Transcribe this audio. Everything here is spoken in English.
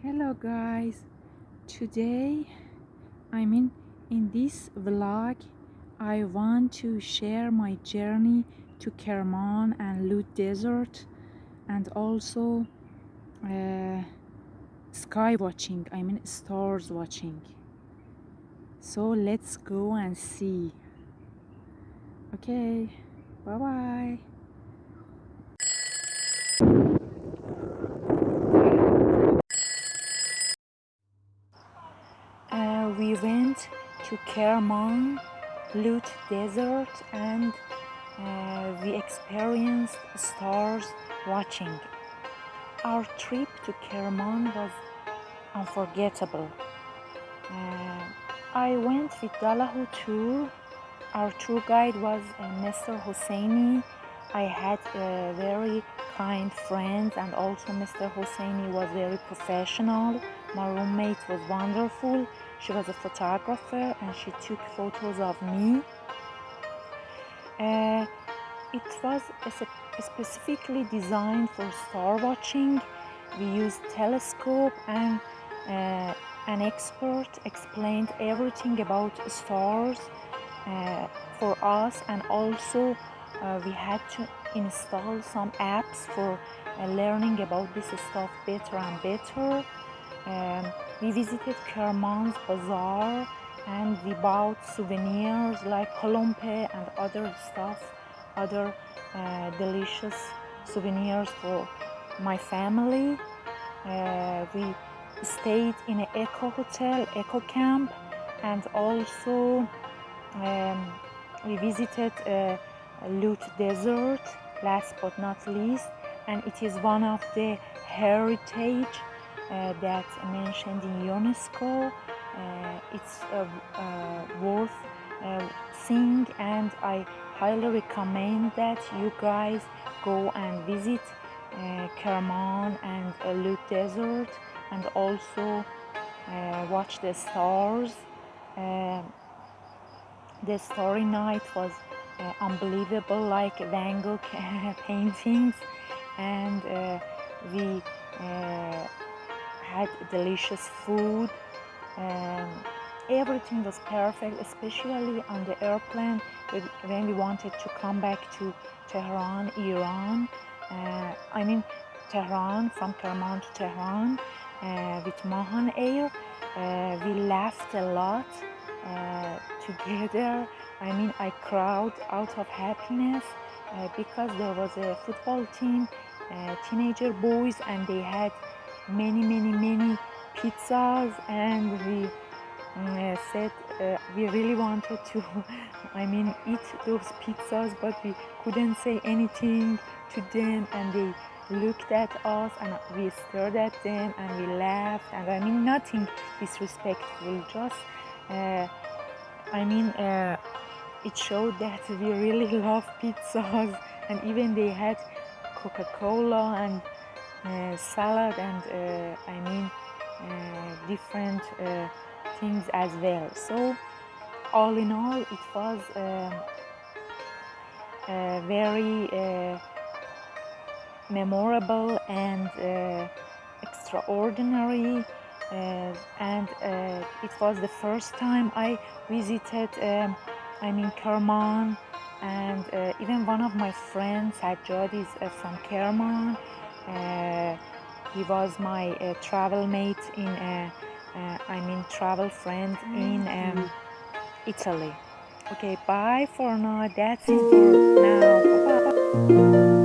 Hello guys, today in this vlog I want to share my journey to Kerman and Lout Desert and also sky watching, stars watching. So let's go and see. Okay, bye bye. We went to Kerman Lout Desert and we experienced stars watching. Our trip to Kerman was unforgettable. I went with Dalahu tour. Our tour guide was Mr. Hosseini. I had very kind friends, and also Mr. Hosseini was very professional. My roommate was wonderful. She was a photographer and she took photos of me. It was specifically designed for star watching. We used telescope and an expert explained everything about stars for us, and also we had to install some apps for learning about this stuff better and better. We visited Kerman's bazaar and we bought souvenirs like kolompe and other stuff, other delicious souvenirs for my family. We stayed in an eco hotel, eco camp, and also we visited Lout Desert last but not least, and it is one of the heritage that's mentioned in UNESCO. It's worth seeing, and I highly recommend that you guys go and visit Kerman and Lout Desert, and also watch the stars. The starry night was unbelievable, like Van Gogh paintings, and we had delicious food. Everything was perfect, especially on the airplane when we wanted to come back to Tehran, Iran. Tehran, from Kerman to Tehran with Mahan Air. We laughed a lot together. I cried out of happiness because there was a football team, teenager boys, and they had many pizzas, and we said we really wanted to eat those pizzas, but we couldn't say anything to them, and they looked at us and we stared at them and we laughed, and nothing disrespectful, just it showed that we really love pizzas, and even they had Coca-Cola and salad and different things as well. So all in all, it was very memorable and extraordinary, and it was the first time I visited Kerman, and even one of my friends, Sajjad, is from Kerman. He was my travel mate travel friend in Italy. Okay, bye for now. That's it for now. Bye bye.